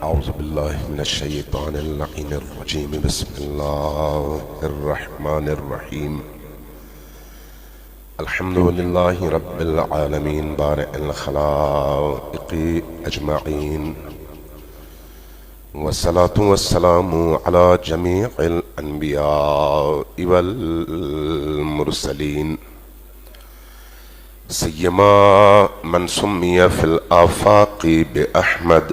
أعوذ بالله من الشيطان اللعين الرجيم. بسم الله الرحمن الرحيم. الحمد لله رب العالمين بارئ الخلائق أجمعين، والصلاة والسلام على جميع الأنبياء والمرسلين، سيما من سمي في الآفاق بأحمد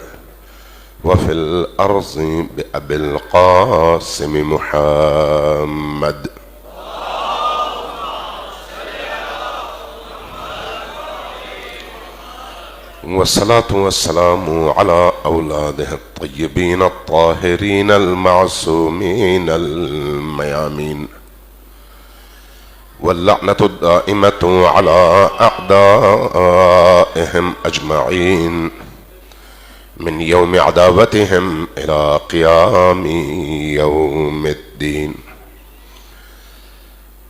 وفي الأرض بأبي القاسم محمد. والصلاة والسلام على أولاده الطيبين الطاهرين المعصومين الميامين، واللعنة الدائمة على أعدائهم أجمعين من يوم عداوتهم إلى قيام يوم الدين.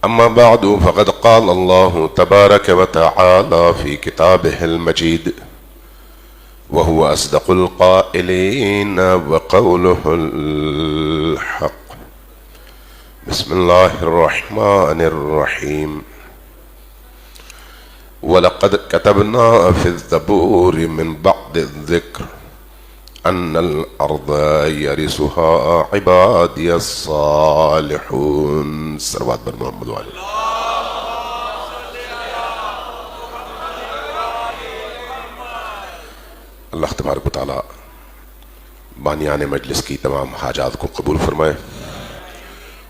أما بعد، فقد قال الله تبارك وتعالى في كتابه المجيد، وهو أصدق القائلين وقوله الحق. بسم الله الرحمن الرحيم. ولقد كتبنا في الزبور من بعد الذكر أن الأرض يرثها عبادي الصالحون. صلوات بر محمد وعلى اللہ تبارک و تعالی بانیان مجلس کی تمام حاجات کو قبول فرمائے،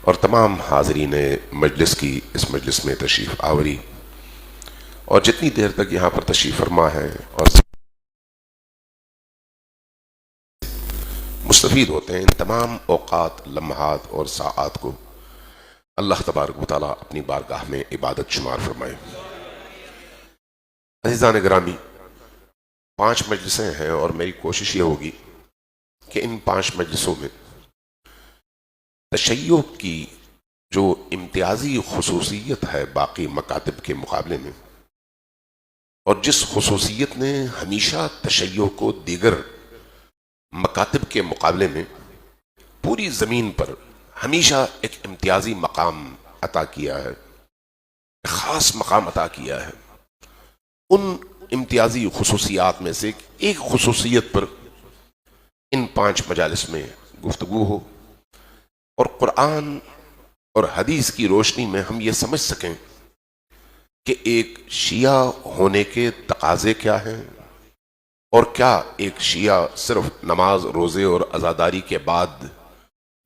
اور تمام حاضرین مجلس کی اس مجلس میں تشریف آوری، اور جتنی دیر تک یہاں پر تشریف فرما ہے اور مستفید ہوتے ہیں، ان تمام اوقات، لمحات اور ساعات کو اللہ تبارک و تعالیٰ اپنی بارگاہ میں عبادت شمار فرمائے۔ عزیزان گرامی، 5 مجلسیں ہیں، اور میری کوشش یہ ہوگی کہ ان 5 مجلسوں میں تشیع کی جو امتیازی خصوصیت ہے باقی مکاتب کے مقابلے میں، اور جس خصوصیت نے ہمیشہ تشیع کو دیگر مکاتب کے مقابلے میں پوری زمین پر ہمیشہ ایک امتیازی مقام عطا کیا ہے، ایک خاص مقام عطا کیا ہے، ان امتیازی خصوصیات میں سے ایک خصوصیت پر ان 5 مجالس میں گفتگو ہو، اور قرآن اور حدیث کی روشنی میں ہم یہ سمجھ سکیں کہ ایک شیعہ ہونے کے تقاضے کیا ہیں، اور کیا ایک شیعہ صرف نماز، روزے اور عزاداری کے بعد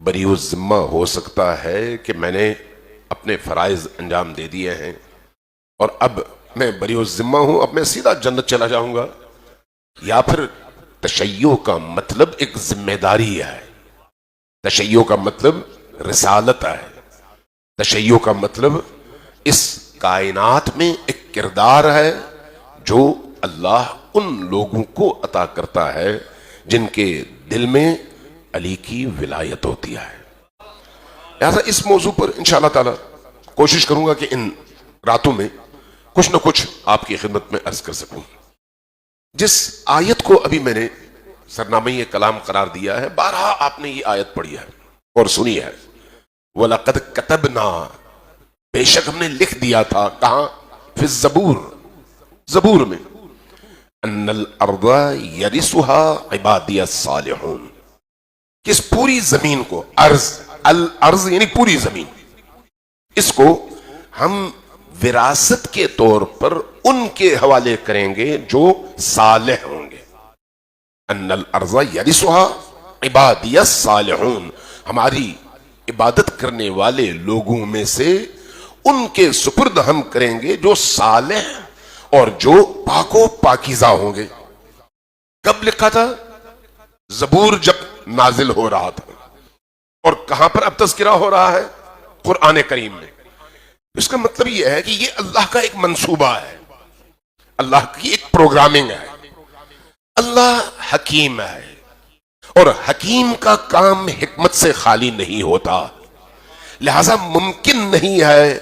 بری الذمہ ہو سکتا ہے کہ میں نے اپنے فرائض انجام دے دیے ہیں اور اب میں بری الذمہ ہوں، اب میں سیدھا جنت چلا جاؤں گا؟ یا پھر تشیع کا مطلب ایک ذمہ داری ہے، تشیع کا مطلب رسالت ہے، تشیع کا مطلب اس کائنات میں ایک کردار ہے جو اللہ ان لوگوں کو عطا کرتا ہے جن کے دل میں علی کی ولایت ہوتی ہے۔ لہذا اس موضوع پر انشاءاللہ تعالی کوشش کروں گا کہ ان راتوں میں کچھ نہ کچھ آپ کی خدمت میں عرض کر سکوں۔ جس آیت کو ابھی میں نے سرنامہ کلام قرار دیا ہے، بارہا آپ نے یہ آیت پڑھی ہے اور سنی ہے، وَلَقَدْ كَتَبْنَا، بے شک ہم نے لکھ دیا تھا، کہاں؟ فی الزبور، زبور میں، ان الارض یرثها عبادی الصالحون، کہ اس پوری زمین کو، الارض یعنی پوری زمین، اس کو ہم وراثت کے طور پر ان کے حوالے کریں گے جو صالح ہوں گے۔ ان الارض یرثها عبادی الصالحون، ہماری عبادت کرنے والے لوگوں میں سے ان کے سپرد ہم کریں گے جو صالح اور جو پاک و پاکیزہ ہوں گے۔ کب لکھا تھا؟ زبور جب نازل ہو رہا تھا، اور کہاں پر اب تذکرہ ہو رہا ہے؟ قرآن کریم میں۔ اس کا مطلب یہ ہے کہ یہ اللہ کا ایک منصوبہ ہے، اللہ کی ایک پروگرامنگ ہے۔ اللہ حکیم ہے، اور حکیم کا کام حکمت سے خالی نہیں ہوتا، لہذا ممکن نہیں ہے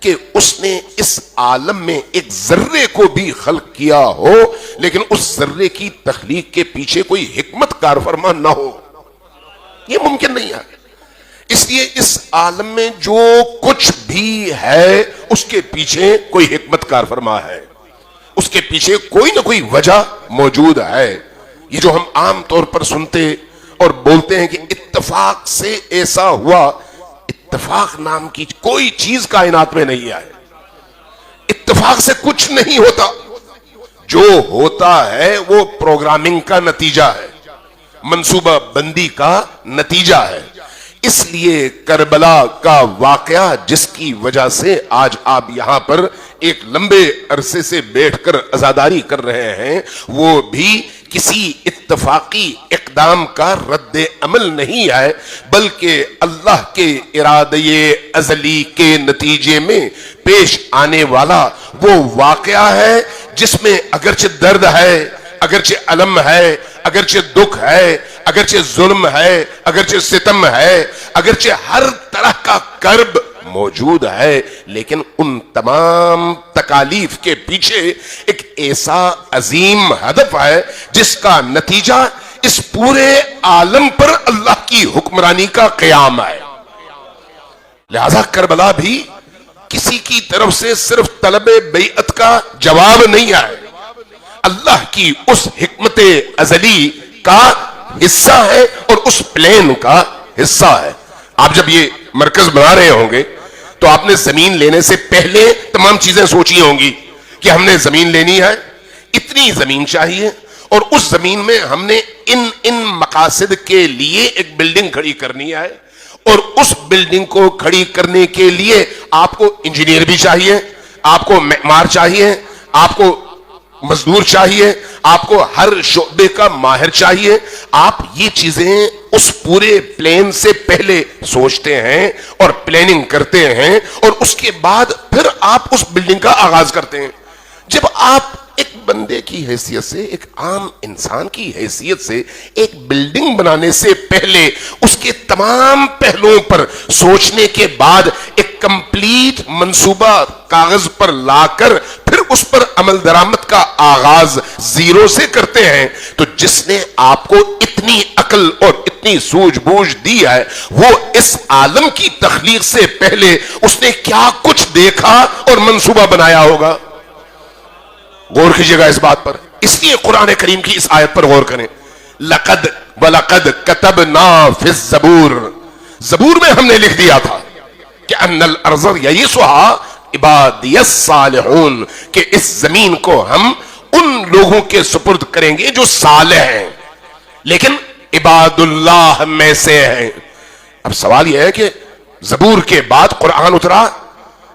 کہ اس نے اس عالم میں ایک ذرے کو بھی خلق کیا ہو لیکن اس ذرے کی تخلیق کے پیچھے کوئی حکمت کار فرما نہ ہو، یہ ممکن نہیں ہے۔ اس لیے اس عالم میں جو کچھ بھی ہے اس کے پیچھے کوئی حکمت کار فرما ہے، اس کے پیچھے کوئی نہ کوئی وجہ موجود ہے۔ یہ جو ہم عام طور پر سنتے اور بولتے ہیں کہ اتفاق سے ایسا ہوا، اتفاق نام کی کوئی چیز کائنات میں نہیں ہے، اتفاق سے کچھ نہیں ہوتا، جو ہوتا ہے وہ پروگرامنگ کا نتیجہ ہے، منصوبہ بندی کا نتیجہ ہے۔ اس لیے کربلا کا واقعہ جس کی وجہ سے آج آپ یہاں پر ایک لمبے عرصے سے بیٹھ کر عزاداری کر رہے ہیں، وہ بھی کسی اتفاقی اقدام کا رد عمل نہیں ہے، بلکہ اللہ کے ارادے ازلی کے نتیجے میں پیش آنے والا وہ واقعہ ہے جس میں اگرچہ درد ہے، اگرچہ علم ہے، اگرچہ دکھ ہے، اگرچہ ظلم ہے، اگرچہ ستم ہے، اگرچہ ہر طرح کا کرب موجود ہے، لیکن ان تمام تکالیف کے پیچھے ایک ایسا عظیم ہدف ہے جس کا نتیجہ اس پورے عالم پر اللہ کی حکمرانی کا قیام ہے۔ لہذا کربلا بھی کسی کی طرف سے صرف طلب بیعت کا جواب نہیں ہے، اللہ کی اس حکمت ازلی کا حصہ ہے اور اس پلین کا حصہ ہے۔ آپ جب یہ مرکز بنا رہے ہوں گے تو آپ نے زمین لینے سے پہلے تمام چیزیں سوچی ہوں گی کہ ہم نے زمین لینی ہے، اتنی زمین چاہیے، اور اس زمین میں ہم نے ان مقاصد کے لیے ایک بلڈنگ کھڑی کرنی ہے، اور اس بلڈنگ کو کھڑی کرنے کے لیے آپ کو انجینئر بھی چاہیے، آپ کو معمار چاہیے، آپ کو مزدور چاہیے، آپ کو ہر شعبے کا ماہر چاہیے۔ آپ یہ چیزیں اس پورے پلین سے پہلے سوچتے ہیں اور پلاننگ کرتے ہیں، اور اس کے بعد پھر آپ اس بلڈنگ کا آغاز کرتے ہیں۔ جب آپ ایک بندے کی حیثیت سے، ایک عام انسان کی حیثیت سے ایک بلڈنگ بنانے سے پہلے اس کے تمام پہلوؤں پر سوچنے کے بعد ایک کمپلیٹ منصوبہ کاغذ پر لا کر پھر اس پر عمل درآمد کا آغاز زیرو سے کرتے ہیں، تو جس نے آپ کو اتنی عقل اور اتنی سوجھ بوجھ دی ہے، وہ اس عالم کی تخلیق سے پہلے اس نے کیا کچھ دیکھا اور منصوبہ بنایا ہوگا۔ غور کیجئے گا اس بات پر، اس لیے قرآن کریم کی اس آیت پر غور کریں۔ لقد وَلَقَدْ كَتَبْنَا فِي الزَّبُورِ، زبور میں ہم نے لکھ دیا تھا کہ ان الارض یریثها عبادی الصالحون، کہ اس زمین کو ہم ان لوگوں کے سپرد کریں گے جو صالح ہیں لیکن عباد اللہ میں سے ہیں۔ اب سوال یہ ہے کہ زبور کے بعد قرآن اترا،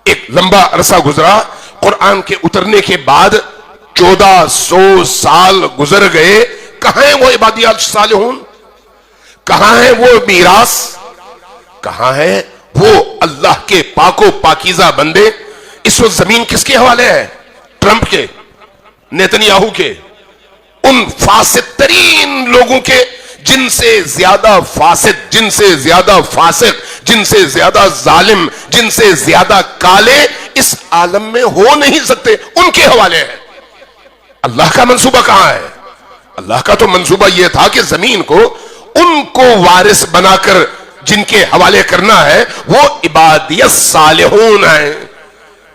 ایک لمبا عرصہ گزرا، قرآن کے اترنے کے بعد 1400 سال گزر گئے، کہاں ہیں وہ عبادی الصالحون؟ کہاں ہیں وہ میراث؟ کہاں ہیں وہ اللہ کے پاک و پاکیزہ بندے؟ اس وقت زمین کس کے حوالے ہے؟ ٹرمپ کے، نیتنیاہو کے، ان فاسد ترین لوگوں کے، جن سے زیادہ فاسد، جن سے زیادہ فاسق، جن سے زیادہ ظالم، جن سے زیادہ کالے اس عالم میں ہو نہیں سکتے، ان کے حوالے ہے۔ اللہ کا منصوبہ کہاں ہے؟ اللہ کا تو منصوبہ یہ تھا کہ زمین کو ان کو وارث بنا کر جن کے حوالے کرنا ہے وہ عبادی الصالحون ہیں۔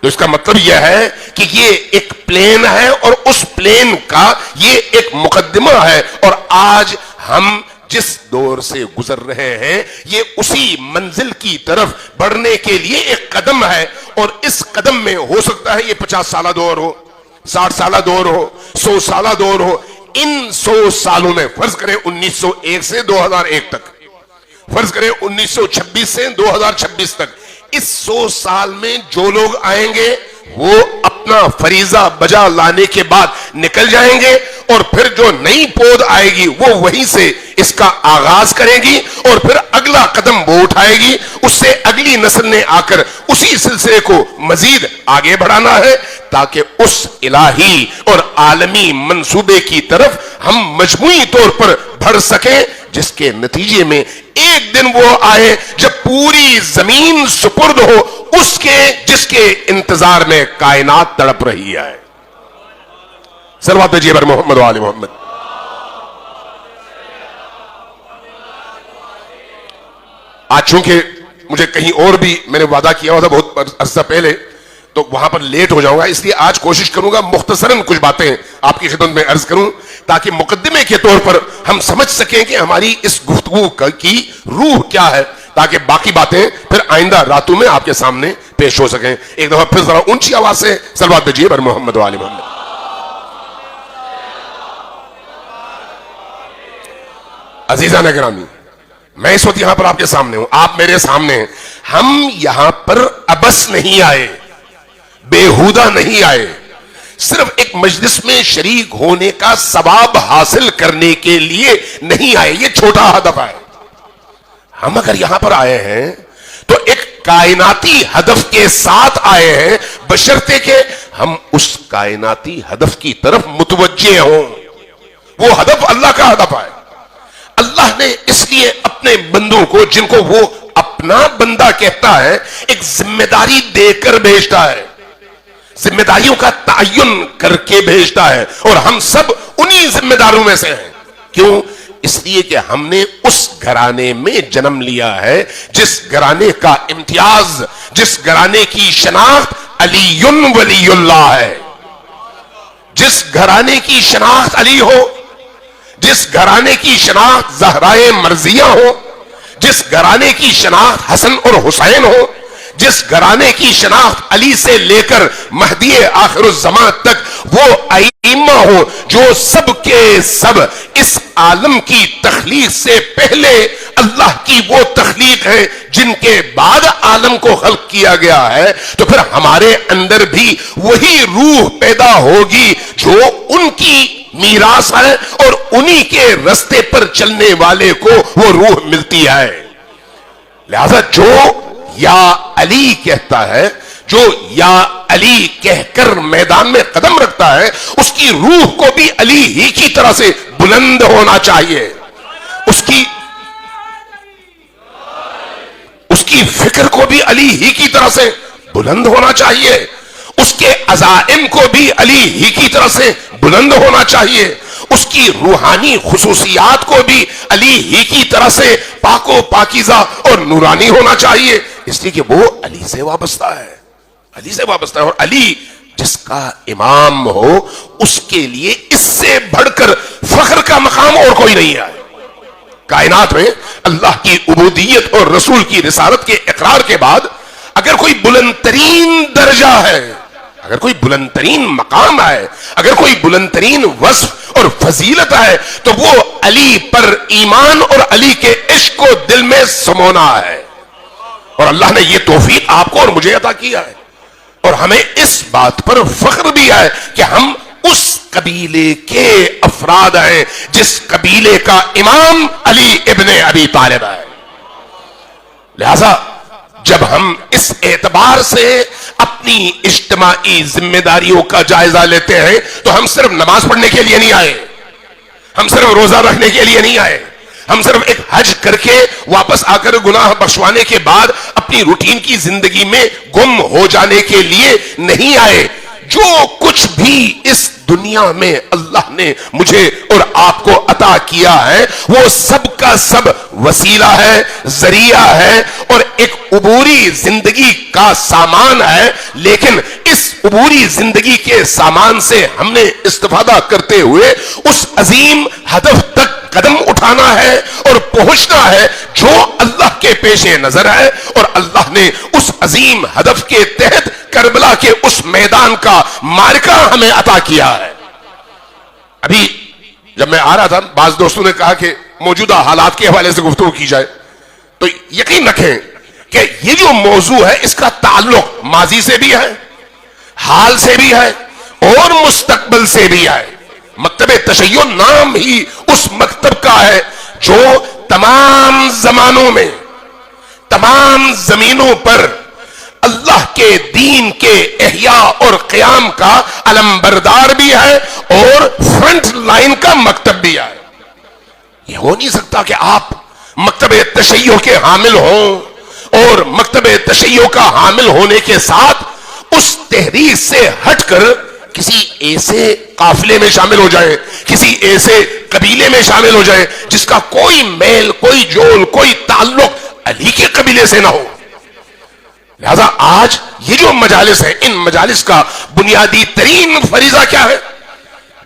تو اس کا مطلب یہ ہے کہ یہ ایک پلین ہے اور اس پلین کا یہ ایک مقدمہ ہے، اور آج ہم جس دور سے گزر رہے ہیں یہ اسی منزل کی طرف بڑھنے کے لیے ایک قدم ہے، اور اس قدم میں ہو سکتا ہے یہ 50 سالہ دور ہو، 60 سالہ دور ہو، 100 سالہ دور ہو۔ ان 100 سالوں میں فرض کریں 1901 سے 2001 تک، فرض کریں 1926 سے 2026 تک، اس 100 سال میں جو لوگ آئیں گے وہ اپنا فریضہ بجا لانے کے بعد نکل جائیں گے، اور پھر جو نئی پود آئے گی وہ وہیں سے اس کا آغاز کرے گی، اور پھر اگلا قدم وہ اٹھائے گی، اس سے اگلی نسل نے آ کر اسی سلسلے کو مزید آگے بڑھانا ہے، تاکہ اس الہی اور عالمی منصوبے کی طرف ہم مجموعی طور پر بڑھ سکیں، جس کے نتیجے میں ایک دن وہ آئے جب پوری زمین سپرد ہو اس کے جس کے انتظار میں کائنات تڑپ رہی ہے. صلوات بھیجیے بر محمد و آل محمد. آج چونکہ مجھے کہیں اور بھی میں نے وعدہ کیا ہوا تھا بہت عرصہ پہلے، تو وہاں پر لیٹ ہو جاؤں گا، اس لیے آج کوشش کروں گا مختصراً کچھ باتیں آپ کی خدمت میں عرض کروں تاکہ مقدمے کے طور پر ہم سمجھ سکیں کہ ہماری اس گفتگو کی روح کیا ہے، تاکہ باقی باتیں پھر آئندہ راتوں میں آپ کے سامنے پیش ہو سکیں. ایک دفعہ پھر ذرا اونچی آواز سے صلوات بھیجیے بر محمد و آل محمد. عزیزان گرامی، میں اس وقت یہاں پر آپ کے سامنے ہوں، آپ میرے سامنے ہیں. ہم یہاں پر ابس نہیں آئے، بےہودہ نہیں آئے، صرف ایک مجلس میں شریک ہونے کا ثواب حاصل کرنے کے لیے نہیں آئے. یہ چھوٹا ہدف ہے. ہم اگر یہاں پر آئے ہیں تو ایک کائناتی ہدف کے ساتھ آئے ہیں، بشرطے کہ ہم اس کائناتی ہدف کی طرف متوجہ ہوں. وہ ہدف اللہ کا ہدف ہے. اللہ نے اس لیے اپنے بندوں کو، جن کو وہ اپنا بندہ کہتا ہے، ایک ذمہ داری دے کر بھیجتا ہے، ذمہ داریوں کا تعین کر کے بھیجتا ہے، اور ہم سب انہی ذمہ داروں میں سے ہیں. کیوں؟ اس لیے کہ ہم نے اس گھرانے میں جنم لیا ہے جس گھرانے کا امتیاز، جس گھرانے کی شناخت علی ولی اللہ ہے. جس گھرانے کی شناخت علی ہو، جس گھرانے کی شناخت زہرائے مرضیہ ہو، جس گھرانے کی شناخت حسن اور حسین ہو، جس گھرانے کی شناخت علی سے لے کر مہدی آخر الزمان تک وہ ائمہ ہو جو سب کے سب اس عالم کی تخلیق سے پہلے اللہ کی وہ تخلیق ہے جن کے بعد عالم کو خلق کیا گیا ہے، تو پھر ہمارے اندر بھی وہی روح پیدا ہوگی جو ان کی میراث ہے، اور انہی کے رستے پر چلنے والے کو وہ روح ملتی ہے. لہذا جو یا علی کہتا ہے، جو یا علی کہہ کر میدان میں قدم رکھتا ہے، اس کی روح کو بھی علی ہی کی طرح سے بلند ہونا چاہیے. اس کی فکر کو بھی علی ہی کی طرح سے بلند ہونا چاہیے. اس کے عزائم کو بھی علی ہی کی طرح سے بلند ہونا چاہیے. اس کی روحانی خصوصیات کو بھی علی ہی کی طرح سے پاک و پاکیزہ اور نورانی ہونا چاہیے. اس لیے کہ وہ علی سے وابستہ ہے، علی سے وابستہ ہے. اور علی جس کا امام ہو، اس کے لیے اس سے بڑھ کر فخر کا مقام اور کوئی نہیں ہے. کائنات میں اللہ کی عبودیت اور رسول کی رسالت کے اقرار کے بعد اگر کوئی بلند ترین درجہ ہے، اگر کوئی بلند ترین مقام ہے، اگر کوئی بلند ترین وصف اور فضیلت ہے، تو وہ علی پر ایمان اور علی کے عشق کو دل میں سمونا ہے. اور اللہ نے یہ توفیق آپ کو اور مجھے عطا کیا ہے، اور ہمیں اس بات پر فخر بھی ہے کہ ہم اس قبیلے کے افراد ہیں جس قبیلے کا امام علی ابن ابی طالب ہے. لہذا جب ہم اس اعتبار سے اپنی اجتماعی ذمہ داریوں کا جائزہ لیتے ہیں تو ہم صرف نماز پڑھنے کے لیے نہیں آئے، ہم صرف روزہ رکھنے کے لیے نہیں آئے، ہم صرف ایک حج کر کے واپس آ کر گناہ بخشوانے کے بعد اپنی روٹین کی زندگی میں گم ہو جانے کے لیے نہیں آئے. جو کچھ بھی اس دنیا میں اللہ نے مجھے اور آپ کو عطا کیا ہے وہ سب کا سب وسیلہ ہے، ذریعہ ہے، اور ایک عبوری زندگی کا سامان ہے. لیکن اس عبوری زندگی کے سامان سے ہم نے استفادہ کرتے ہوئے اس عظیم ہدف تک قدم اٹھانا ہے اور پہنچنا ہے جو اللہ کے پیش نظر ہے. اور اللہ نے اس عظیم ہدف کے تحت کربلا کے اس میدان کا معرکہ ہمیں عطا کیا ہے. ابھی جب میں آ رہا تھا، بعض دوستوں نے کہا کہ موجودہ حالات کے حوالے سے گفتگو کی جائے، تو یقین رکھیں کہ یہ جو موضوع ہے اس کا تعلق ماضی سے بھی ہے، حال سے بھی ہے، اور مستقبل سے بھی ہے. مکتب تشیع نام ہی اس مکتب کا ہے جو تمام زمانوں میں، تمام زمینوں پر اللہ کے دین کے احیاء اور قیام کا علم بردار بھی ہے اور فرنٹ لائن کا مکتب بھی ہے. یہ ہو نہیں سکتا کہ آپ مکتب تشیع کے حامل ہوں اور مکتب تشیع کا حامل ہونے کے ساتھ اس تحریک سے ہٹ کر کسی ایسے قافلے میں شامل ہو جائے, کسی ایسے قبیلے میں شامل ہو جائے جس کا کوئی میل, کوئی جول, کوئی تعلق علی کے قبیلے سے نہ ہو. لہذا آج یہ جو مجالس ہیں, ان مجالس کا بنیادی ترین فریضہ کیا ہے؟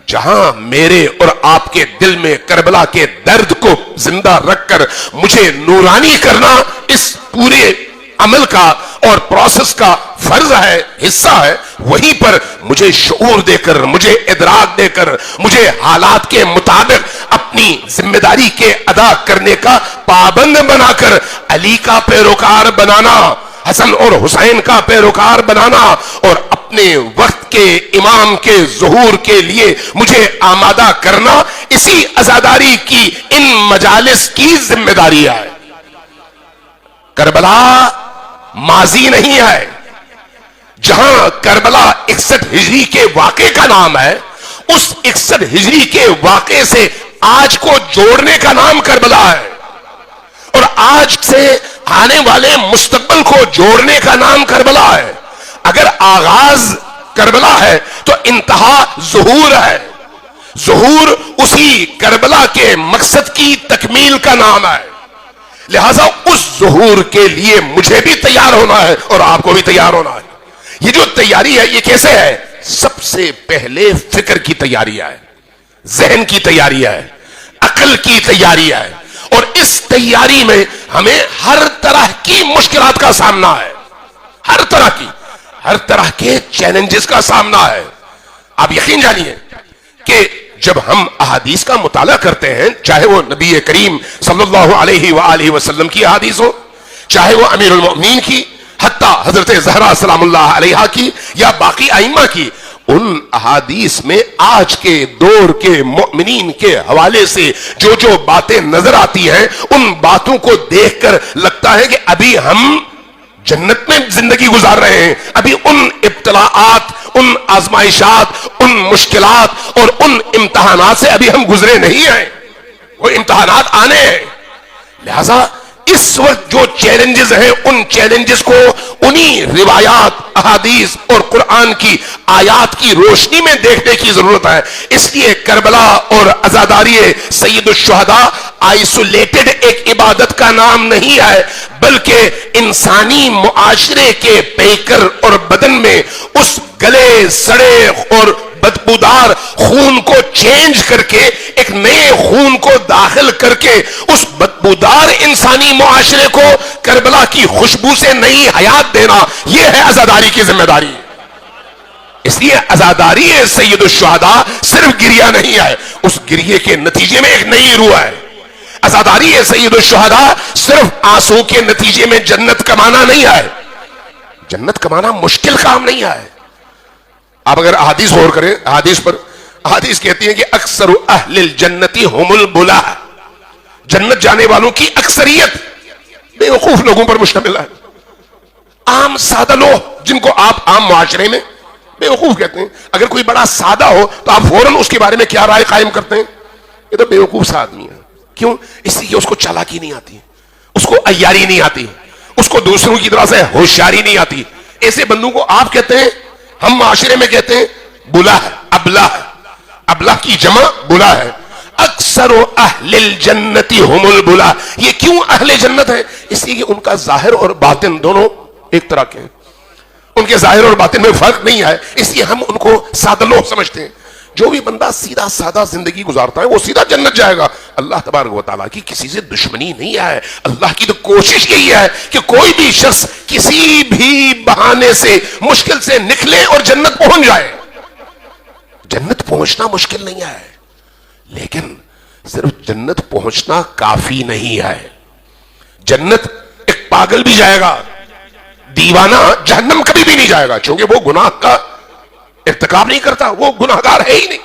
جہاں میرے اور آپ کے دل میں کربلا کے درد کو زندہ رکھ کر مجھے نورانی کرنا اس پورے عمل کا اور پروسیس کا فرض ہے, حصہ ہے, وہیں پر مجھے شعور دے کر, مجھے ادراک دے کر, مجھے حالات کے مطابق اپنی ذمہ داری کے ادا کرنے کا پابند بنا کر علی کا پیروکار بنانا, حسن اور حسین کا پیروکار بنانا اور اپنے وقت کے امام کے ظہور کے لیے مجھے آمادہ کرنا, اسی عزاداری کی ان مجالس کی ذمہ داری ہے. کربلا ماضی نہیں ہے. جہاں کربلا 61 ہجری کے واقعے کا نام ہے, اس 61 ہجری کے واقعے سے آج کو جوڑنے کا نام کربلا ہے, اور آج سے آنے والے مستقبل کو جوڑنے کا نام کربلا ہے. اگر آغاز کربلا ہے تو انتہا ظہور ہے. ظہور اسی کربلا کے مقصد کی تکمیل کا نام ہے. لہذا اس ظہور کے لیے مجھے بھی تیار ہونا ہے اور آپ کو بھی تیار ہونا ہے. یہ جو تیاری ہے یہ کیسے ہے؟ سب سے پہلے فکر کی تیاری ہے, ذہن کی تیاری ہے, عقل کی تیاری ہے, اور اس تیاری میں ہمیں ہر طرح کی مشکلات کا سامنا ہے, ہر طرح کے چیلنجز کا سامنا ہے. آپ یقین جانیے کہ جب ہم احادیث کا مطالعہ کرتے ہیں, چاہے وہ نبی کریم صلی اللہ علیہ وآلہ وسلم کی احادیث ہو, چاہے وہ امیر المؤمنین کی, حتیٰ حضرت زہرا سلام اللہ علیہا کی, یا باقی ائمہ کی, ان احادیث میں آج کے دور کے مؤمنین کے حوالے سے جو جو باتیں نظر آتی ہیں, ان باتوں کو دیکھ کر لگتا ہے کہ ابھی ہم جنت میں زندگی گزار رہے ہیں. ابھی ان ابتلاءات, ان آزمائشات, ان مشکلات اور ان امتحانات سے ابھی ہم گزرے نہیں ہیں, وہ امتحانات آنے ہیں. لہذا اس وقت جو چیلنجز ہیں, ان چیلنجز کو انہی روایات, احادیث اور قرآن کی آیات کی روشنی میں دیکھنے کی ضرورت ہے. اس لیے کربلا اور عزاداری سید الشہداء آئسولیٹڈ ایک عبادت کا نام نہیں ہے, بلکہ انسانی معاشرے کے پیکر اور بدن میں اس گلے سڑے اور بدبودار خون کو چینج کر کے ایک نئے خون کو داخل کر کے اس بدبودار انسانی معاشرے کو کربلا کی خوشبو سے نئی حیات دینا, یہ ہے عزاداری کی ذمہ داری. اس لیے عزاداری سید الشہداء صرف گریہ نہیں ہے, اس گریے کے نتیجے میں ایک نئی روح ہے. عزاداری سید الشہداء صرف آنسو کے نتیجے میں جنت کمانا نہیں ہے. جنت کمانا مشکل کام نہیں ہے. آپ اگر احادیث غور کریں احادیث پر, احادیث کہتی ہیں کہ اکثر اہل الجنتی ہم البلا, جنت جانے والوں کی اکثریت بیوقوف لوگوں پر مشتمل ہے. عام سادہ لوگ جن کو آپ عام معاشرے میں بیوقوف کہتے ہیں. اگر کوئی بڑا سادہ ہو تو آپ فوراً اس کے بارے میں کیا رائے قائم کرتے ہیں؟ یہ تو بیوقوف سا آدمی ہے. کیوں؟ اس لیے اس کو چالاکی نہیں آتی, اس کو عیاری نہیں آتی, اس کو دوسروں کی طرح سے ہوشیاری نہیں آتی. ایسے بندوں کو آپ کہتے ہیں, ہم معاشرے میں کہتے ہیں بلا ہے, ابلا ہے. ابلا کی جمع بلا ہے. اکثر اہل الجنتی ہم البلا. یہ کیوں اہل جنت ہے؟ اس لیے کہ ان کا ظاہر اور باطن دونوں ایک طرح کے ہیں, ان کے ظاہر اور باطن میں فرق نہیں ہے. اس لیے ہم ان کو سادہ لوگ سمجھتے ہیں. جو بھی بندہ سیدھا سادہ زندگی گزارتا ہے وہ سیدھا جنت جائے گا. اللہ تبارک و تعالیٰ کی کسی سے دشمنی نہیں ہے. اللہ کی تو کوشش یہی ہے کہ کوئی بھی شخص کسی بھی بہانے سے مشکل سے نکلے اور جنت پہنچ جائے. جنت پہنچنا مشکل نہیں ہے, لیکن صرف جنت پہنچنا کافی نہیں ہے. جنت ایک پاگل بھی جائے گا, دیوانہ جہنم کبھی بھی نہیں جائے گا, کیونکہ وہ گناہ کا ارتکاب نہیں کرتا, وہ گناہگار ہے ہی نہیں.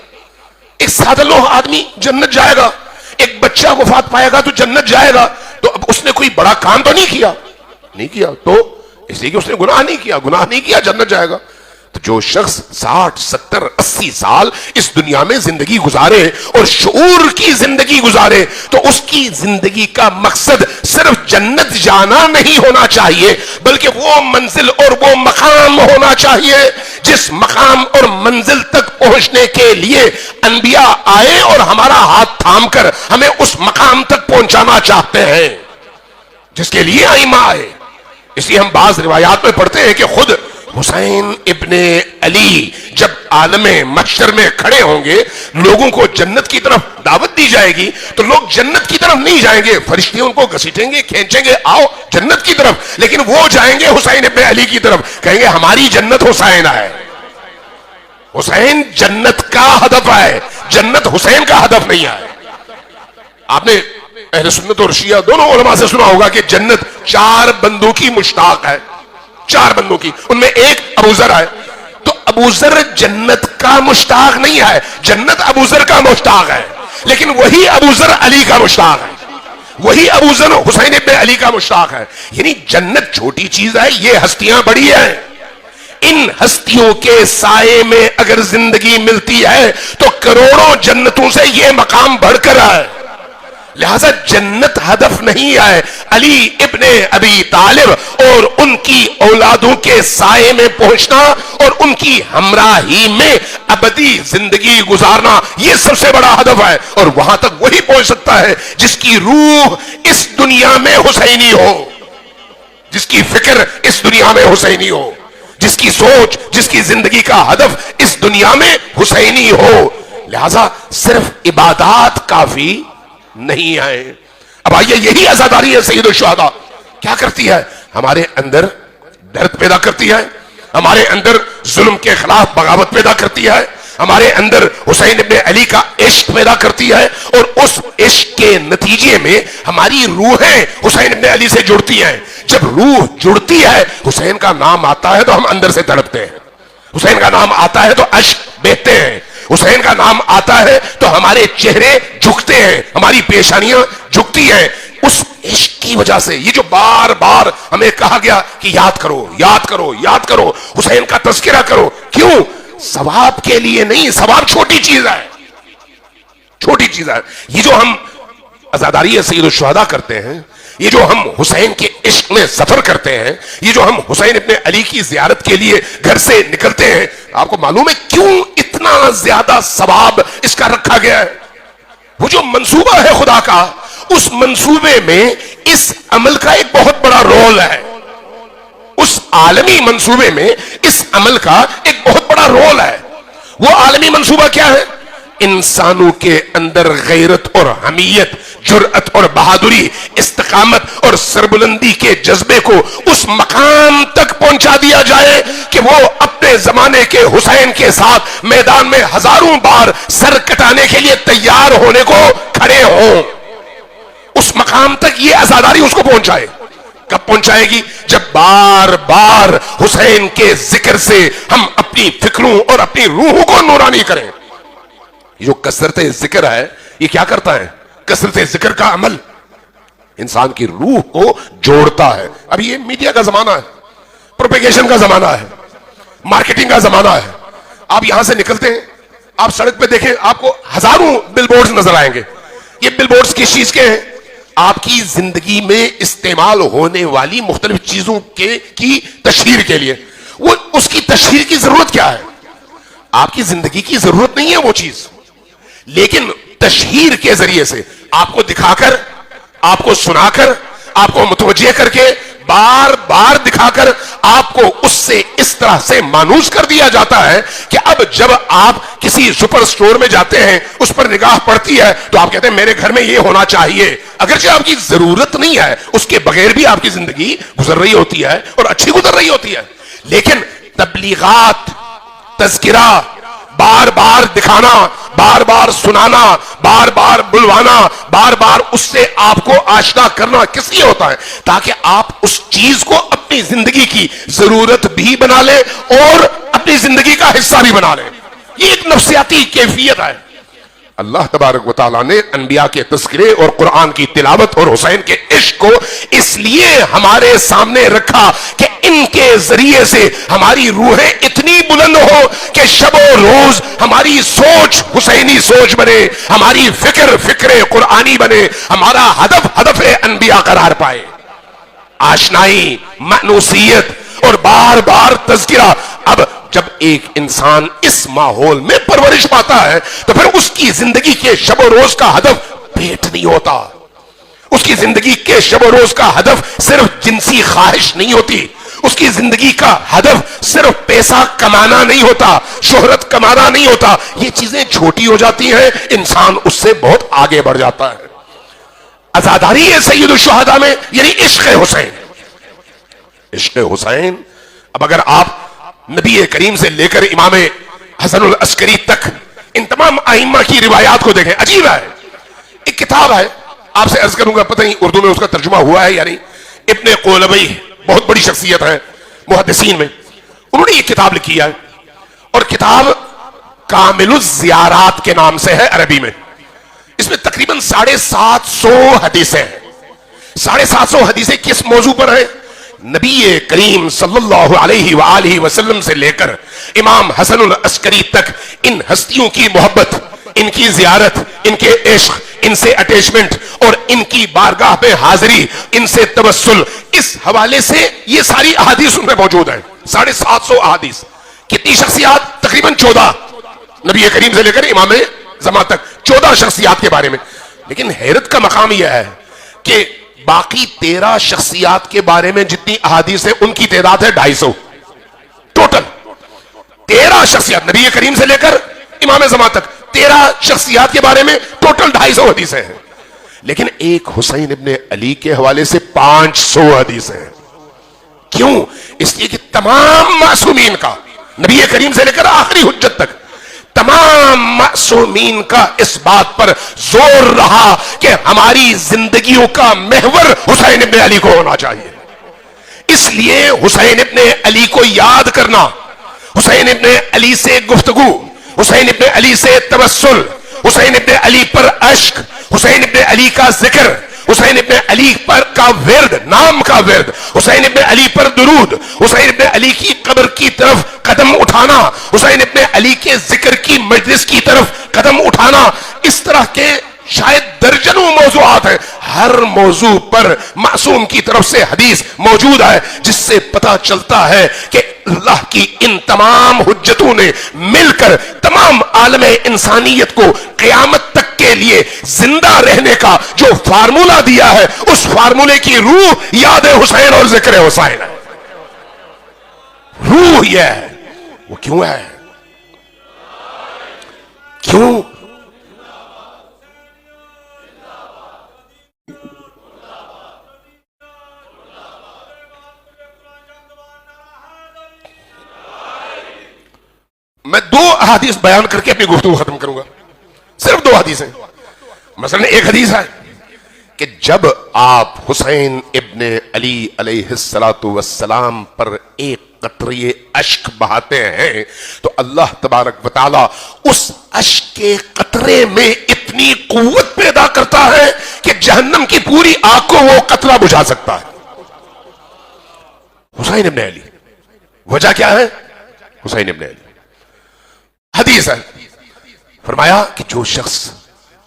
ایک سادہ لوہ آدمی جنت جائے گا, ایک بچہ وفات پائے گا تو جنت جائے گا. تو اب اس نے کوئی بڑا کام تو نہیں کیا, تو اس لیے کہ اس نے گناہ نہیں کیا جنت جائے گا. تو جو شخص 60 70 80 سال اس دنیا میں زندگی گزارے اور شعور کی زندگی گزارے تو اس کی زندگی کا مقصد صرف جنت جانا نہیں ہونا چاہیے، بلکہ وہ منزل اور وہ مقام ہونا چاہیے جس مقام اور منزل تک پہنچنے کے لیے انبیاء آئے اور ہمارا ہاتھ تھام کر ہمیں اس مقام تک پہنچانا چاہتے ہیں جس کے لیے ائمہ آئے۔ اس لیے ہم بعض روایات میں پڑھتے ہیں کہ خود حسین ابن علی جب عالم محشر میں کھڑے ہوں گے، لوگوں کو جنت کی طرف دعوت دی جائے گی تو لوگ جنت کی طرف نہیں جائیں گے، فرشتے ان کو گھسیٹیں گے، کھینچیں گے، آؤ جنت کی طرف، لیکن وہ جائیں گے حسین ابن علی کی طرف، کہیں گے ہماری جنت حسین ہے۔ حسین جنت کا ہدف ہے، جنت حسین کا ہدف نہیں ہے۔ آپ نے اہل سنت اور شیعہ دونوں علماء سے سنا ہوگا کہ جنت 4 بندوں کی مشتاق ہے، 4 بندوں کی، ان میں ایک ابو ذر ہے۔ تو ابو ذر جنت کا مشتاق نہیں ہے، جنت ابو ذر کا مشتاق ہے، لیکن وہی ابو ذر علی کا مشتاق ہے، وہی ابو ذر حسین ابن علی کا مشتاق ہے۔ یعنی جنت چھوٹی چیز ہے، یہ ہستیاں بڑی ہیں۔ ان ہستیوں کے سائے میں اگر زندگی ملتی ہے تو کروڑوں جنتوں سے یہ مقام بڑھ کر ہے۔ لہذا جنت ہدف نہیں ہے، علی ابن ابی طالب اور ان کی اولادوں کے سائے میں پہنچنا اور ان کی ہمراہی میں ابدی زندگی گزارنا، یہ سب سے بڑا ہدف ہے۔ اور وہاں تک وہی پہنچ سکتا ہے جس کی روح اس دنیا میں حسینی ہو، جس کی فکر اس دنیا میں حسینی ہو، جس کی سوچ، جس کی زندگی کا ہدف اس دنیا میں حسینی ہو۔ لہذا صرف عبادات کافی نہیں آئے۔ اب آئیے، یہی عزاداری ہے سید الشہداء کیا کرتی ہے؟ ہمارے اندر درد پیدا کرتی ہے، ہمارے اندر ظلم کے خلاف بغاوت پیدا کرتی ہے، ہمارے اندر حسین ابن علی کا عشق پیدا کرتی ہے، اور اس عشق کے نتیجے میں ہماری روحیں حسین ابن علی سے جڑتی ہیں۔ جب روح جڑتی ہے، حسین کا نام آتا ہے تو ہم اندر سے تڑپتے ہیں، حسین کا نام آتا ہے تو اشک بہتے ہیں، حسین کا نام آتا ہے تو ہمارے چہرے جھکتے ہیں، ہماری پیشانیاں جھکتی ہیں، اس عشق کی وجہ سے۔ یہ جو بار بار ہمیں کہا گیا کہ یاد کرو، یاد کرو، یاد کرو، حسین کا تذکرہ کرو، کیوں؟ ثواب کے لیے نہیں، ثواب چھوٹی چیز ہے، چھوٹی چیز ہے۔ یہ جو ہم عزاداری سید الشہداء کرتے ہیں، یہ جو ہم حسین کے عشق میں سفر کرتے ہیں، یہ جو ہم حسین ابن علی کی زیارت کے لیے گھر سے نکلتے ہیں، آپ کو معلوم ہے کیوں اتنا زیادہ ثواب اس کا رکھا گیا ہے؟ وہ جو منصوبہ ہے خدا کا، اس منصوبے میں اس عمل کا ایک بہت بڑا رول ہے، اس عالمی منصوبے میں اس عمل کا ایک بہت بڑا رول ہے۔ وہ عالمی منصوبہ کیا ہے؟ انسانوں کے اندر غیرت اور حمیت، جرأت اور بہادری، استقامت اور سربلندی کے جذبے کو اس مقام تک پہنچا دیا جائے کہ وہ اپنے زمانے کے حسین کے ساتھ میدان میں ہزاروں بار سر کٹانے کے لیے تیار ہونے کو کھڑے ہوں۔ اس مقام تک یہ عزاداری اس کو پہنچائے۔ کب پہنچائے گی؟ جب بار بار حسین کے ذکر سے ہم اپنی فکروں اور اپنی روحوں کو نورانی کریں۔ یہ جو کثرت ذکر ہے، یہ کیا کرتا ہے؟ کثرت ذکر کا عمل انسان کی روح کو جوڑتا ہے۔ اب یہ میڈیا کا زمانہ ہے، پروپیگیشن کا زمانہ ہے، مارکیٹنگ کا زمانہ ہے۔ آپ یہاں سے نکلتے ہیں، آپ سڑک پہ دیکھیں، آپ کو ہزاروں بل بورڈز نظر آئیں گے۔ یہ بل بورڈز کس چیز کے ہیں؟ آپ کی زندگی میں استعمال ہونے والی مختلف چیزوں کی تشہیر کے لیے۔ وہ اس کی تشہیر کی ضرورت کیا ہے؟ آپ کی زندگی کی ضرورت نہیں ہے وہ چیز، لیکن تشہیر کے ذریعے سے آپ کو دکھا کر، آپ کو سنا کر، آپ کو متوجہ کر کے، بار بار دکھا کر آپ کو اس سے اس طرح سے مانوس کر دیا جاتا ہے کہ اب جب آپ کسی سپر سٹور میں جاتے ہیں، اس پر نگاہ پڑتی ہے تو آپ کہتے ہیں میرے گھر میں یہ ہونا چاہیے، اگرچہ آپ کی ضرورت نہیں ہے، اس کے بغیر بھی آپ کی زندگی گزر رہی ہوتی ہے اور اچھی گزر رہی ہوتی ہے۔ لیکن تبلیغات، تذکرہ، بار بار دکھانا، بار بار سنانا، بار بار بلوانا، بار بار اس سے آپ کو آشنا کرنا کس لیے ہوتا ہے؟ تاکہ آپ اس چیز کو اپنی زندگی کی ضرورت بھی بنا لیں اور اپنی زندگی کا حصہ بھی بنا لیں۔ یہ ایک نفسیاتی کیفیت ہے۔ اللہ تبارک و تعالیٰ نے انبیاء کے تذکرے اور قرآن کی تلاوت اور حسین کے عشق کو اس لیے ہمارے سامنے رکھا کہ ان کے ذریعے سے ہماری روحیں اتنی بلند ہو کہ شب و روز ہماری سوچ حسینی سوچ بنے، ہماری فکر قرآنی بنے، ہمارا ہدف انبیاء قرار پائے۔ آشنائی، مانوسیت اور بار بار تذکرہ۔ اب جب ایک انسان اس ماحول میں پرورش پاتا ہے تو پھر اس کی زندگی کے شب و روز کا ہدف پیٹ نہیں ہوتا، اس کی زندگی کے شب و روز کا ہدف صرف جنسی خواہش نہیں ہوتی، اس کی زندگی کا ہدف صرف پیسہ کمانا نہیں ہوتا، شہرت کمانا نہیں ہوتا۔ یہ چیزیں چھوٹی ہو جاتی ہیں، انسان اس سے بہت آگے بڑھ جاتا ہے۔ عزاداری ہے سید الشہداء میں، یعنی عشق حسین۔ عشق حسین، اب اگر آپ نبی کریم سے لے کر امام حسن العسکری تک ان تمام ائمہ کی روایات کو دیکھیں، عجیب ہے۔ ایک کتاب ہے، آپ سے عرض کروں گا، پتہ نہیں اردو میں اس کا ترجمہ ہوا ہے یعنی، ابن قولبی بہت بڑی شخصیت ہے محدثین میں، انہوں نے یہ کتاب لکھی ہے، اور کتاب کامل الزیارات کے نام سے ہے عربی میں۔ اس میں تقریباً 750 حدیثیں ہیں۔ 750 حدیثیں کس موضوع پر ہیں؟ نبی کریم صلی اللہ علیہ وآلہ وسلم سے لے کر امام حسن العسکری تک ان ہستیوں کی محبت، ان کی زیارت، ان کے عشق، ان سے اٹیچمنٹ اور ان کی بارگاہ پہ حاضری، ان سے توسل، اس حوالے سے یہ ساری احادیث ان میں موجود ہیں۔ 750 احادیث۔ کتنی شخصیات؟ تقریباً 14، نبی کریم سے لے کر امام زمان تک 14 شخصیات کے بارے میں۔ لیکن حیرت کا مقام یہ ہے کہ باقی 13 شخصیات کے بارے میں جتنی احادیث ہیں ان کی تعداد ہے 250 ٹوٹل۔ 13 شخصیات نبی کریم سے لے کر امام زمان تک 13 شخصیات کے بارے میں ٹوٹل 250 حدیثیں ہیں، لیکن ایک حسین ابن علی کے حوالے سے 500 حدیثیں ہیں۔ کیوں؟ اس لیے کہ تمام معصومین کا، نبی کریم سے لے کر آخری حجت تک تمام معصومین کا اس بات پر زور رہا کہ ہماری زندگیوں کا محور حسین ابن علی کو ہونا چاہیے۔ اس لیے حسین ابن علی کو یاد کرنا، حسین ابن علی سے گفتگو، حسین ابن علی سے توسل، حسین ابن علی پر عشق، حسین ابن علی کا ذکر، حسین ابن علی پر کا ورد، نام کا ورد، حسین ابن علی پر درود، حسین ابن علی کی قبر کی طرف قدم اٹھانا، حسین ابن علی کے ذکر کی مجلس کی طرف قدم اٹھانا، اس طرح کے شاید درجنوں موضوعات ہیں۔ ہر موضوع پر معصوم کی طرف سے حدیث موجود ہے، جس سے پتہ چلتا ہے کہ اللہ کی ان تمام حجتوں نے مل کر تمام عالم انسانیت کو قیامت تک کے لیے زندہ رہنے کا جو فارمولہ دیا ہے، اس فارمولے کی روح یاد حسین اور ذکر حسین ہے۔ روح یہ ہے، وہ کیوں ہے؟ کیوں؟ میں 2 احادیث بیان کر کے اپنی گفتگو ختم کروں گا، صرف 2 حدیثیں۔ مثلا ایک حدیث ہے کہ جب آپ حسین ابن علی علیہ السلام پر ایک قطرے اشک بہاتے ہیں تو اللہ تبارک و تعالی اس اشک کے قطرے میں اتنی قوت پیدا کرتا ہے کہ جہنم کی پوری آگ کو وہ قطرہ بجھا سکتا ہے۔ حسین ابن علی، وجہ کیا ہے؟ حسین ابن علی۔ حدیث ہے، فرمایا کہ جو شخص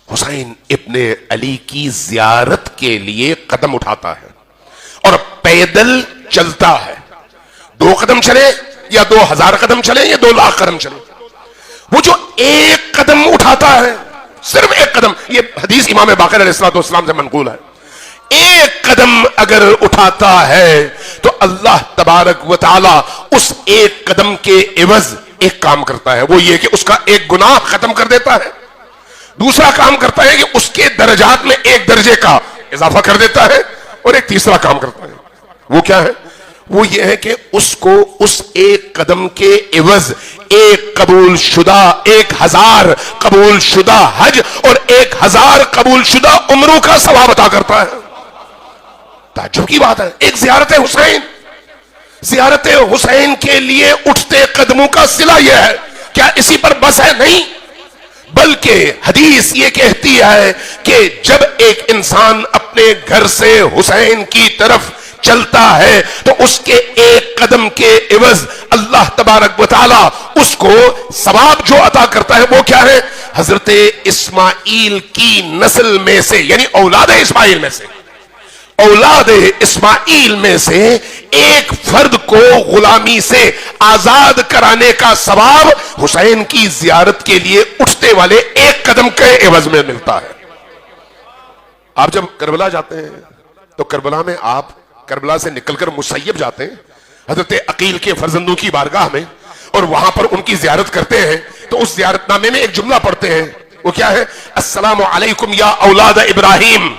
حسین ابن علی کی زیارت کے لیے قدم اٹھاتا ہے اور پیدل چلتا ہے، 2 قدم چلے یا 2000 قدم چلے یا 2 لاکھ قدم چلے، وہ جو ایک قدم اٹھاتا ہے، صرف ایک قدم، یہ حدیث امام باقر علیہ السلام سے منقول ہے، ایک قدم اگر اٹھاتا ہے تو اللہ تبارک و تعالی اس ایک قدم کے عوض ایک کام کرتا ہے، وہ یہ کہ اس کا ایک گناہ ختم کر دیتا ہے، دوسرا کام کرتا ہے کہ اس کے درجات میں 1 درجے کا اضافہ کر دیتا ہے، اور ایک تیسرا کام کرتا ہے۔ وہ کیا ہے؟ وہ یہ ہے کہ اس کو اس ایک قدم کے عوض 1 قبول شدہ، 1000 قبول شدہ حج اور 1000 قبول شدہ عمروں کا ثواب عطا کرتا ہے۔ تعجب کی بات ہے، ایک زیارت حسین، زیارت حسین کے لیے اٹھتے قدموں کا صلہ یہ ہے، کیا اسی پر بس ہے؟ نہیں، بلکہ حدیث یہ کہتی ہے کہ جب ایک انسان اپنے گھر سے حسین کی طرف چلتا ہے تو اس کے ایک قدم کے عوض اللہ تبارک و تعالی اس کو ثواب جو عطا کرتا ہے وہ کیا ہے؟ حضرت اسماعیل کی نسل میں سے، یعنی اولاد اسماعیل میں سے، اولاد اسماعیل میں سے ایک فرد کو غلامی سے آزاد کرانے کا ثواب حسین کی زیارت کے لیے اٹھتے والے ایک قدم کے عوض میں ملتا ہے۔ آپ جب کربلا جاتے ہیں تو کربلا میں آپ کربلا سے نکل کر مسیب جاتے ہیں حضرت عقیل کے فرزندوں کی بارگاہ میں، اور وہاں پر ان کی زیارت کرتے ہیں تو اس زیارت نامے میں ایک جملہ پڑھتے ہیں، وہ کیا ہے؟ السلام علیکم یا اولاد ابراہیم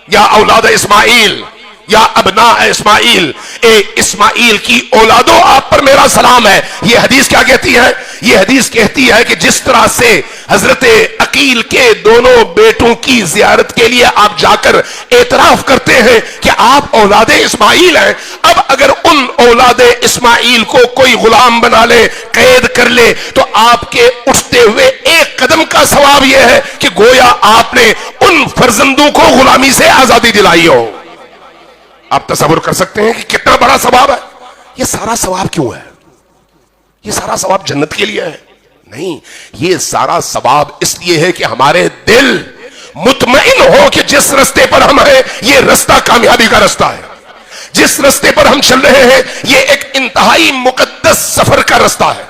یا اولاد اسماعیل یا ابناء اسماعیل، اے اسماعیل کی اولادوں آپ پر میرا سلام ہے۔ یہ حدیث کیا کہتی ہے؟ یہ حدیث کہتی ہے کہ جس طرح سے حضرت عقیل کے دونوں بیٹوں کی زیارت کے لیے آپ جا کر اعتراف کرتے ہیں کہ آپ اولاد اسماعیل ہیں، اب اگر ان اولاد اسماعیل کو کوئی غلام بنا لے، قید کر لے، تو آپ کے اٹھتے ہوئے ایک قدم کا ثواب یہ ہے کہ گویا آپ نے ان فرزندوں کو غلامی سے آزادی دلائی ہو۔ آپ تصور کر سکتے ہیں کہ کتنا بڑا ثواب ہے۔ یہ سارا ثواب کیوں ہے؟ یہ سارا ثواب جنت کے لیے ہے؟ نہیں، یہ سارا ثواب اس لیے ہے کہ ہمارے دل مطمئن ہو کہ جس رستے پر ہم ہیں یہ رستہ کامیابی کا رستہ ہے، جس رستے پر ہم چل رہے ہیں یہ ایک انتہائی مقدس سفر کا رستہ ہے،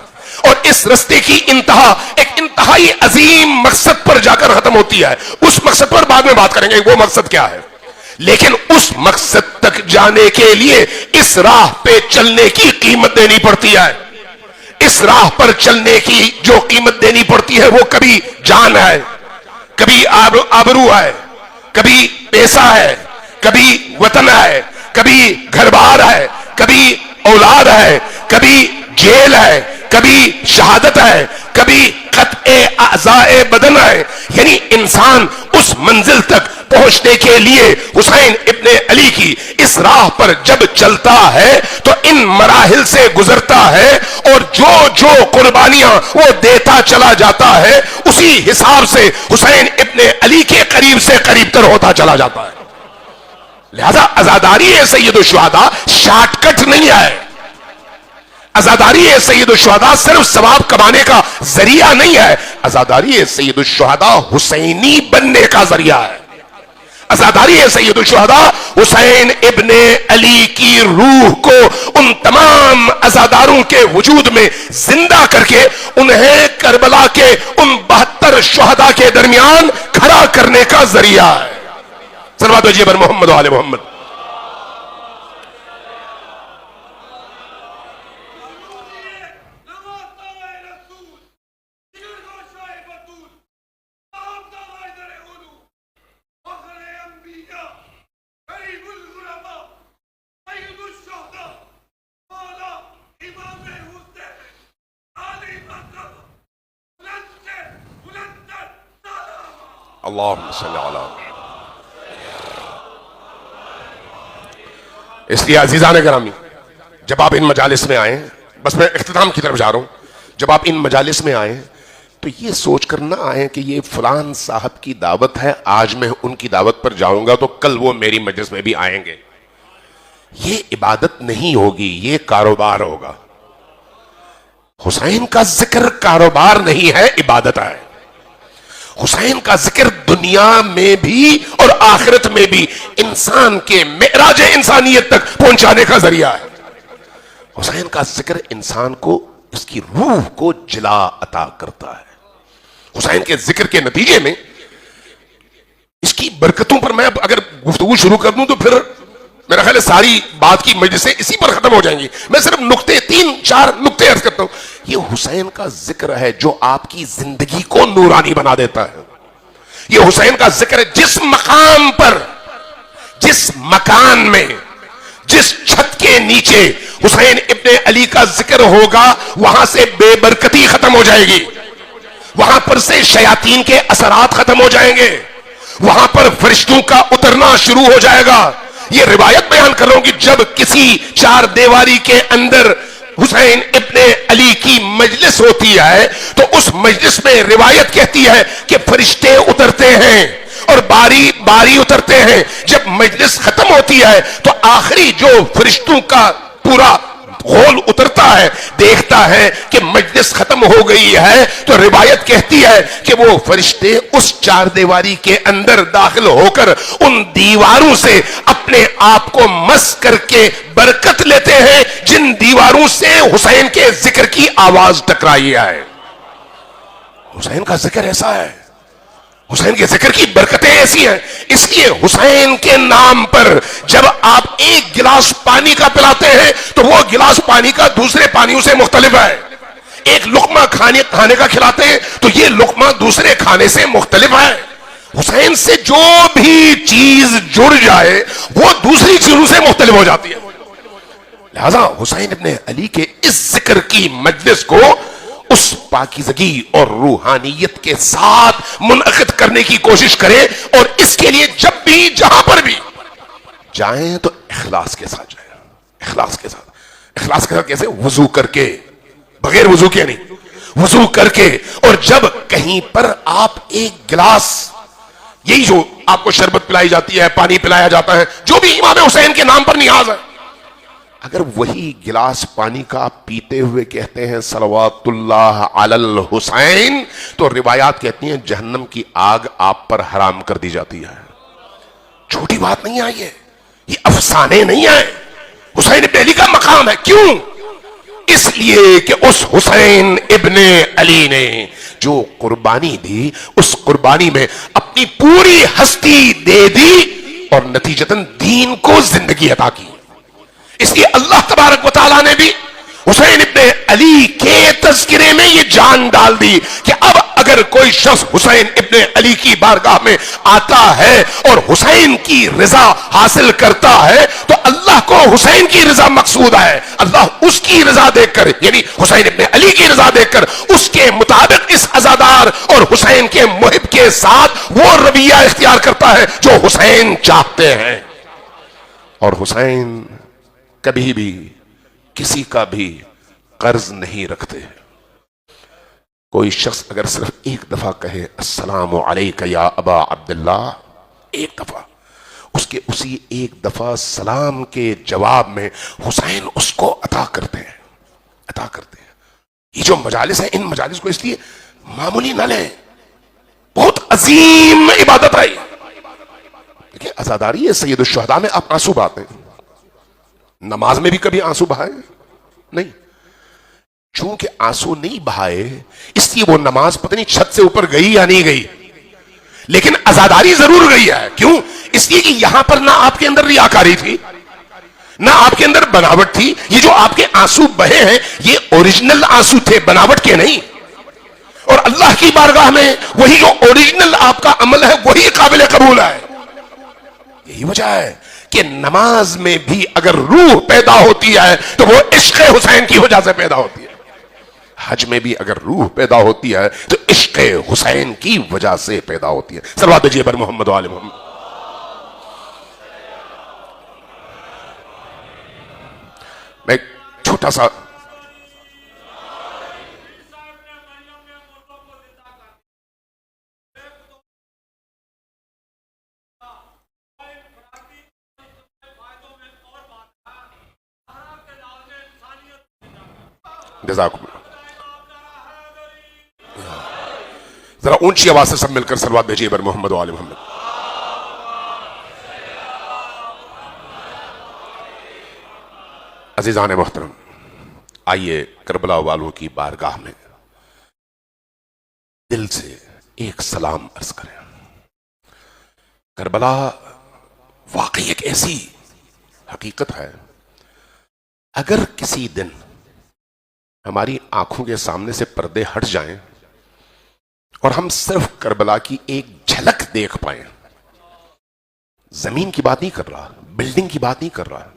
اور اس رستے کی انتہا ایک انتہائی عظیم مقصد پر جا کر ختم ہوتی ہے۔ اس مقصد پر بعد میں بات کریں گے وہ مقصد کیا ہے، لیکن اس مقصد تک جانے کے لیے اس راہ پہ چلنے کی قیمت دینی پڑتی ہے۔ اس راہ پر چلنے کی جو قیمت دینی پڑتی ہے وہ کبھی جان ہے، کبھی آبرو ہے، کبھی پیسہ ہے، کبھی وطن ہے، کبھی گھر بار ہے، کبھی اولاد ہے، کبھی جیل ہے، کبھی شہادت ہے، کبھی قطع اعضاء بدن ہے۔ یعنی انسان اس منزل تک پہنچنے کے لیے حسین ابن علی کی اس راہ پر جب چلتا ہے تو ان مراحل سے گزرتا ہے، اور جو جو قربانیاں وہ دیتا چلا جاتا ہے اسی حساب سے حسین ابن علی کے قریب سے قریب تر ہوتا چلا جاتا ہے۔ لہذا عزاداری سید الشہداء شارٹ کٹ نہیں ہے، عزاداری سید الشہداء صرف ثواب کمانے کا ذریعہ نہیں ہے، عزاداری سید الشہداء حسینی بننے کا ذریعہ ہے۔ عزاداری سید الشہداء حسین ابن علی کی روح کو ان تمام عزاداروں کے وجود میں زندہ کر کے انہیں کربلا کے ان 72 شہداء کے درمیان کھڑا کرنے کا ذریعہ ہے۔ صلوات وجیب بر محمد و آل محمد۔ اللہم صلی علی۔ اس لیے عزیزان گرامی، جب آپ ان مجالس میں آئیں، بس میں اختتام کی طرف جا رہا ہوں، جب آپ ان مجالس میں آئیں تو یہ سوچ کر نہ آئیں کہ یہ فلان صاحب کی دعوت ہے، آج میں ان کی دعوت پر جاؤں گا تو کل وہ میری مجلس میں بھی آئیں گے۔ یہ عبادت نہیں ہوگی، یہ کاروبار ہوگا۔ حسین کا ذکر کاروبار نہیں ہے، عبادت ہے۔ حسین کا ذکر دنیا میں بھی اور آخرت میں بھی انسان کے معراج انسانیت تک پہنچانے کا ذریعہ ہے۔ حسین کا ذکر انسان کو اس کی روح کو جلا عطا کرتا ہے۔ حسین کے ذکر کے نتیجے میں اس کی برکتوں پر میں اگر گفتگو شروع کر دوں تو پھر میرا خیال ہے ساری بات کی مجلسیں اسی پر ختم ہو جائیں گی۔ میں صرف نقطے 3-4 نقطے عرض کرتا ہوں۔ یہ حسین کا ذکر ہے جو آپ کی زندگی کو نورانی بنا دیتا ہے۔ یہ حسین کا ذکر ہے جس مقام پر، جس مکان میں، جس چھت کے نیچے حسین ابن علی کا ذکر ہوگا وہاں سے بے برکتی ختم ہو جائے گی، وہاں پر سے شیاطین کے اثرات ختم ہو جائیں گے، وہاں پر فرشتوں کا اترنا شروع ہو جائے گا۔ یہ روایت بیان کر رہا ہوں کہ جب کسی چار دیواری کے اندر حسین ابن علی کی مجلس ہوتی ہے تو اس مجلس میں روایت کہتی ہے کہ فرشتے اترتے ہیں اور باری باری اترتے ہیں. جب مجلس ختم ہوتی ہے تو آخری جو فرشتوں کا پورا غول اترتا ہے دیکھتا ہے کہ مجلس ختم ہو گئی ہے تو روایت کہتی ہے کہ وہ فرشتے اس چار دیواری کے اندر داخل ہو کر ان دیواروں سے اپنے آپ کو مس کر کے برکت لیتے ہیں جن دیواروں سے حسین کے ذکر کی آواز ٹکرائی ہے. حسین کا ذکر ایسا ہے, حسین کے ذکر کی برکتیں ایسی ہیں. اس لیے حسین کے نام پر جب آپ ایک گلاس پانی کا پلاتے ہیں تو وہ گلاس پانی کا دوسرے پانیوں سے مختلف ہے. ایک لقمہ کھانے کا کھلاتے ہیں تو یہ لقمہ دوسرے کھانے سے مختلف ہے. حسین سے جو بھی چیز جڑ جائے وہ دوسری چیزوں سے مختلف ہو جاتی ہے. لہذا حسین ابن علی کے اس ذکر کی مجلس کو اس پاکیزگی اور روحانیت کے ساتھ منعقد کرنے کی کوشش کریں, اور اس کے لیے جب بھی جہاں پر بھی جائیں تو اخلاص کے ساتھ جائیں. اخلاص کے ساتھ, اخلاص کے ساتھ کیسے؟ وضو کر کے, بغیر وضو کے نہیں, وضو کر کے. اور جب کہیں پر آپ ایک گلاس, یہی جو آپ کو شربت پلائی جاتی ہے, پانی پلایا جاتا ہے, جو بھی امام حسین کے نام پر نیاز ہے, اگر وہی گلاس پانی کا آپ پیتے ہوئے کہتے ہیں صلوات اللہ علی الحسین, تو روایات کہتی ہیں جہنم کی آگ آپ پر حرام کر دی جاتی ہے. چھوٹی بات نہیں ہے, یہ افسانے نہیں ہیں. حسین ابن علی کا مقام ہے. کیوں؟ اس لیے کہ اس حسین ابن علی نے جو قربانی دی, اس قربانی میں اپنی پوری ہستی دے دی اور نتیجتاً دین کو زندگی عطا کی. اس لیے اللہ تبارک و تعالیٰ نے بھی حسین ابن علی کے تذکرے میں یہ جان ڈال دی کہ اب اگر کوئی شخص حسین ابن علی کی بارگاہ میں آتا ہے اور حسین کی رضا حاصل کرتا ہے تو اللہ کو حسین کی رضا مقصود ہے. اللہ اس کی رضا دیکھ کر, یعنی حسین ابن علی کی رضا دیکھ کر اس کے مطابق اس عزادار اور حسین کے محب کے ساتھ وہ رویہ اختیار کرتا ہے جو حسین چاہتے ہیں. اور حسین کبھی بھی کسی کا بھی قرض نہیں رکھتے. کوئی شخص اگر صرف ایک دفعہ کہے السلام علیکہ یا ابا عبداللہ, ایک دفعہ, اس کے اسی ایک دفعہ سلام کے جواب میں حسین اس کو عطا کرتے ہیں, عطا کرتے ہیں. یہ جو مجالس ہیں, ان مجالس کو اس لیے معمولی نہ لیں, بہت عظیم عبادت ہے. دیکھیں عزاداری ہے سید الشہداء میں آپ آنسو بہاتے ہیں, نماز میں بھی کبھی آنسو بہائے نہیں. چونکہ آنسو نہیں بہائے اس لیے وہ نماز پتہ نہیں چھت سے اوپر گئی یا نہیں گئی, لیکن عزاداری ضرور گئی ہے. کیوں؟ اس لیے کہ یہاں پر نہ آپ کے اندر ریاکاری تھی, نہ آپ کے اندر بناوٹ تھی. یہ جو آپ کے آنسو بہے ہیں یہ اوریجنل آنسو تھے, بناوٹ کے نہیں. اور اللہ کی بارگاہ میں وہی جو اوریجنل آپ کا عمل ہے وہی قابل قبول ہے. یہی وجہ ہے کہ نماز میں بھی اگر روح پیدا ہوتی ہے تو وہ عشق حسین کی وجہ سے پیدا ہوتی ہے. حج میں بھی اگر روح پیدا ہوتی ہے تو عشق حسین کی وجہ سے پیدا ہوتی ہے. صلوات بھیجیے پر محمد و آل محمد. میں چھوٹا سا جزاکم اللہ, ذرا اونچی آواز سے سب مل کر صلوات بھیجیے بر محمد و آل محمد. عزیزان محترم, آئیے کربلا والوں کی بارگاہ میں دل سے ایک سلام عرض کریں. کربلا واقعی ایک ایسی حقیقت ہے, اگر کسی دن ہماری آنکھوں کے سامنے سے پردے ہٹ جائیں اور ہم صرف کربلا کی ایک جھلک دیکھ پائیں, زمین کی بات نہیں کر رہا, بلڈنگ کی بات نہیں کر رہا,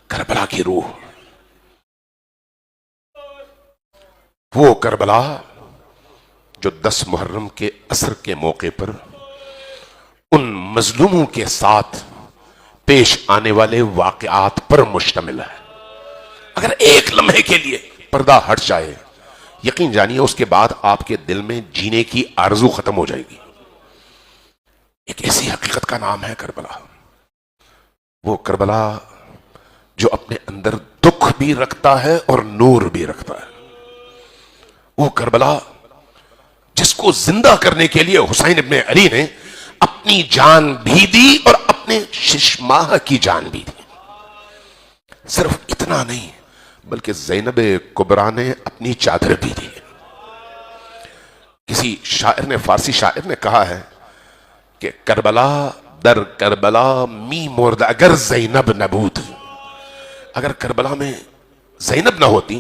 کربلا کی روح, وہ کربلا جو 10 محرم کے عصر کے موقع پر ان مظلوموں کے ساتھ پیش آنے والے واقعات پر مشتمل ہے. اگر ایک لمحے کے لیے پردہ ہٹ جائے، یقین جانیے اس کے بعد آپ کے دل میں جینے کی آرزو ختم ہو جائے گی۔ ایک ایسی حقیقت کا نام ہے کربلا، وہ کربلا جو اپنے اندر دکھ بھی رکھتا ہے اور نور بھی رکھتا ہے، وہ کربلا جس کو زندہ کرنے کے لیے حسین ابن علی نے اپنی جان بھی دی اور اپنے 6 ماہ کی جان بھی دی۔ صرف اتنا نہیں بلکہ زینب کبریٰ نے اپنی چادر بھی دی۔ کسی شاعر نے، فارسی شاعر نے کہا ہے کہ کربلا در کربلا می مرد اگر زینب نبود، اگر کربلا میں زینب نہ ہوتی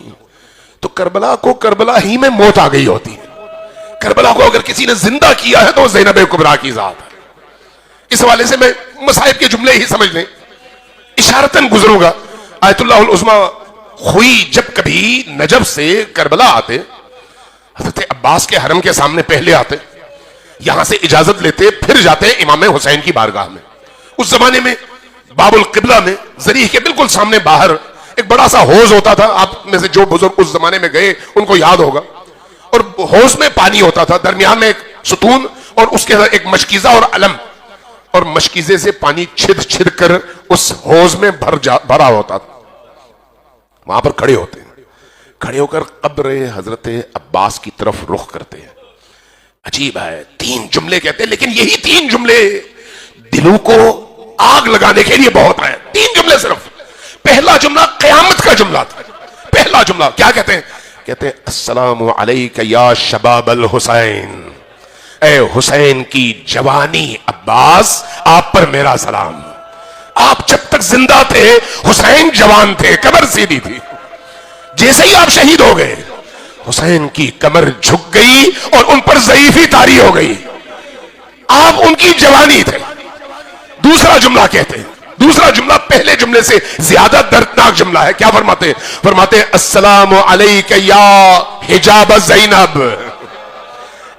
تو کربلا کو کربلا ہی میں موت آ گئی ہوتی۔ کربلا کو اگر کسی نے زندہ کیا ہے تو زینب کبریٰ کی ذات ہے۔ اس حوالے سے میں مصائب کے جملے ہی سمجھ لیں، اشارتاً گزروں گا۔ آیت اللہ العظمیٰ خوئی جب کبھی نجف سے کربلا آتے، حضرت عباس کے حرم کے سامنے پہلے آتے، یہاں سے اجازت لیتے، پھر جاتے امام حسین کی بارگاہ میں۔ اس زمانے میں باب القبلہ میں ذریح کے بالکل سامنے باہر ایک بڑا سا حوض ہوتا تھا، آپ میں سے جو بزرگ اس زمانے میں گئے ان کو یاد ہوگا، اور حوض میں پانی ہوتا تھا، درمیان میں ایک ستون اور اس کے ایک مشکیزہ اور علم، اور مشکیزے سے پانی چھد چھد کر اس حوض میں بھرا ہوتا تھا۔ وہاں پر کھڑے ہوتے ہیں، کھڑے ہو کر قبر حضرت عباس کی طرف رخ کرتے ہیں۔ عجیب ہے، 3 جملے کہتے ہیں، لیکن یہی 3 جملے دلوں کو آگ لگانے کے لیے بہت ہیں۔ 3 جملے صرف۔ پہلا جملہ قیامت کا جملہ تھا۔ پہلا جملہ کیا کہتے ہیں؟ کہتے ہیں السلام علیک یا شباب الحسین، اے حسین کی جوانی عباس، آپ پر میرا سلام۔ آپ جب تک زندہ تھے حسین جوان تھے، کمر سیدھی تھی، جیسے ہی آپ شہید ہو گئے حسین کی کمر جھک گئی اور ان پر ضعیفی طاری ہو گئی، آپ ان کی جوانی تھے۔ دوسرا جملہ کہتے ہیں، دوسرا جملہ پہلے جملے سے زیادہ دردناک جملہ ہے۔ کیا فرماتے ہیں؟ فرماتے ہیں السلام علیک یا حجاب زینب،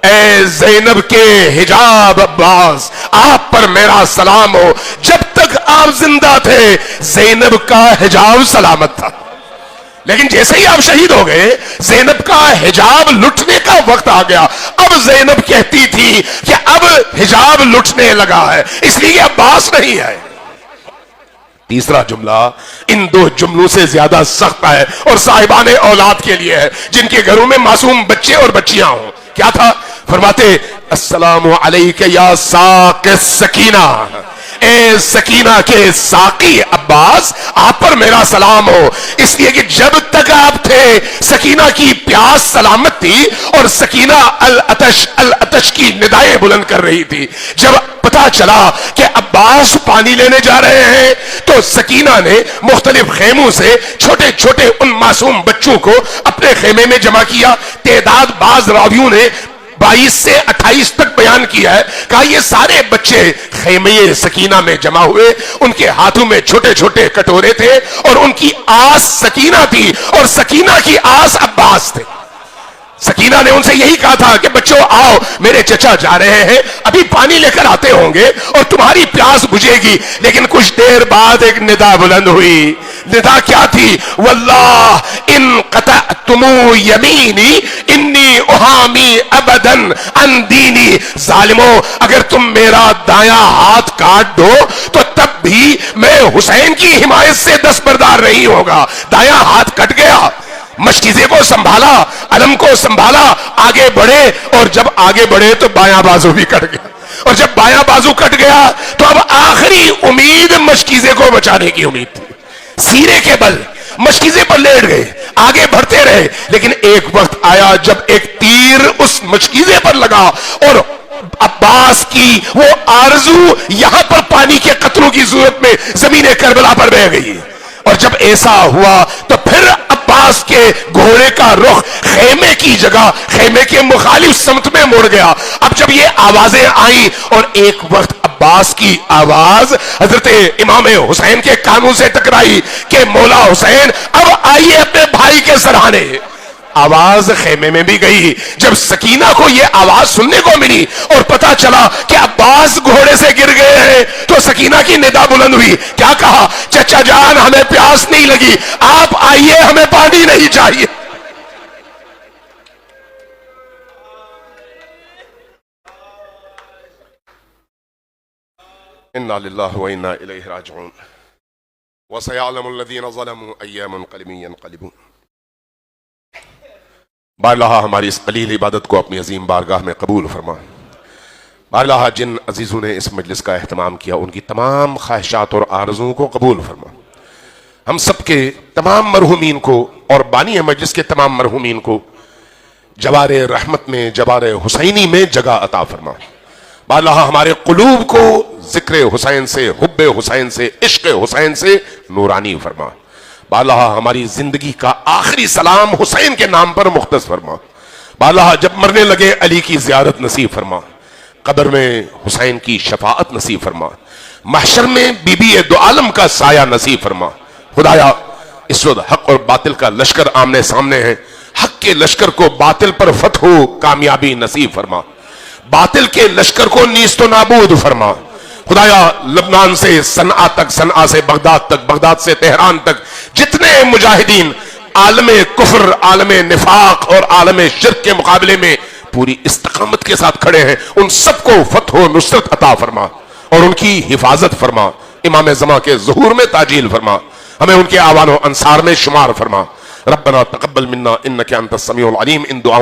اے زینب کے حجاب عباس، آپ پر میرا سلام ہو۔ جب تک آپ زندہ تھے زینب کا حجاب سلامت تھا، لیکن جیسے ہی آپ شہید ہو گئے زینب کا حجاب لٹنے کا وقت آ گیا۔ اب زینب کہتی تھی کہ اب حجاب لٹنے لگا ہے، اس لیے یہ عباس نہیں ہے۔ تیسرا جملہ ان 2 جملوں سے زیادہ سخت ہے اور صاحبان اولاد کے لیے ہے، جن کے گھروں میں معصوم بچے اور بچیاں ہوں۔ کیا تھا؟ فرماتے السلام علیک یا ساق السکینہ، اے سکینہ کے ساقی عباس، آپ پر میرا سلام ہو۔ اس لیے کہ جب تک آپ تھے سکینہ کی پیاس سلامت تھی اور سکینہ العطش العطش کی ندائیں بلند کر رہی تھی۔ جب پتا چلا کہ عباس پانی لینے جا رہے ہیں تو سکینہ نے مختلف خیموں سے چھوٹے چھوٹے ان معصوم بچوں کو اپنے خیمے میں جمع کیا۔ تعداد بعض راویوں نے 22 سے 28 تک بیان کیا ہے، کہا یہ سارے بچے خیمے سکینہ میں جمع ہوئے، ان کے ہاتھوں میں چھوٹے چھوٹے کٹورے تھے اور ان کی آس سکینہ تھی اور سکینہ کی آس عباس تھے۔ سکینہ نے ان سے یہی کہا تھا کہ بچوں آؤ، میرے چچا جا رہے ہیں، ابھی پانی لے کر آتے ہوں گے اور تمہاری پیاس بجھے گی۔ لیکن کچھ دیر بعد ایک ندا بلند ہوئی۔ ندا کیا تھی؟ واللہ ان قطعتم یمینی انی احامی ابدا عن دینی، ظالمو اگر تم میرا دایاں ہاتھ کاٹ دو تو تب بھی میں حسین کی حمایت سے دستبردار نہیں ہوگا۔ دایاں ہاتھ کٹ گیا، مشکیزے کو سنبھالا، علم کو سنبھالا، آگے بڑھے، اور جب آگے بڑھے تو بایاں بازو بھی کٹ گیا، اور جب بایاں بازو کٹ گیا تو اب آخری امید مشکیزے کو بچانے کی امید تھی۔ سینے کے بل مشکیزے پر لیٹ گئے، آگے بڑھتے رہے، لیکن ایک وقت آیا جب ایک تیر اس مشکیزے پر لگا اور عباس کی وہ آرزو یہاں پر پانی کے قطروں کی صورت میں زمین کربلا پر بہہ گئی۔ اور جب ایسا ہوا تو پھر عباس کے گھوڑے کا رخ خیمے کی جگہ خیمے کے مخالف سمت میں مڑ گیا۔ اب جب یہ آوازیں آئیں اور ایک وقت عباس کی آواز حضرت امام حسین کے کانوں سے ٹکرائی کہ مولا حسین اب آئیے اپنے بھائی کے سرانے۔ آواز خیمے میں بھی گئی. جب سکینہ کو یہ آواز سننے کو ملی اور پتا چلا کہ عباس گھوڑے سے گر گئے ہیں تو سکینہ کی ندا بلند ہوئی. کیا کہا؟ چچا جان ہمیں پیاس نہیں لگی، آپ آئیے، ہمیں پانی نہیں چاہیے. انا للہ و انا الیہ راجعون. وسيعلم الذين ظلموا أي منقلب ينقلبون. بارہا ہماری اس قلیل عبادت کو اپنی عظیم بارگاہ میں قبول فرما. بارہا جن عزیزوں نے اس مجلس کا اہتمام کیا ان کی تمام خواہشات اور آرزوؤں کو قبول فرما. ہم سب کے تمام مرحومین کو اور بانی مجلس کے تمام مرحومین کو جوار رحمت میں، جوار حسینی میں جگہ عطا فرما. بارہا ہمارے قلوب کو ذکر حسین سے، حب حسین سے، عشق حسین سے نورانی فرما. بارہا ہماری زندگی کا آخری سلام حسین کے نام پر مختص فرما. بارہا جب مرنے لگے علی کی زیارت نصیب فرما، قبر میں حسین کی شفاعت نصیب فرما، محشر میں بی بی دو عالم کا سایہ نصیب فرما. خدایا اس وقت حق اور باطل کا لشکر آمنے سامنے ہے، حق کے لشکر کو باطل پر فتح و کامیابی نصیب فرما، باطل کے لشکر کو نیست و نابود فرما. خدایا لبنان سے صنعاء تک، صنعاء سے بغداد تک، بغداد سے تہران تک جتنے مجاہدین عالم کفر، عالم نفاق اور عالم شرک کے مقابلے میں پوری استقامت کے ساتھ کھڑے ہیں، ان سب کو فتح و نصرت عطا فرما اور ان کی حفاظت فرما. امام زمان کے ظہور میں تاجیل فرما، ہمیں ان کے آوان و انصار میں شمار فرما. ربنا تقبل منا انک انت السمیع العلیم. ان دعاؤں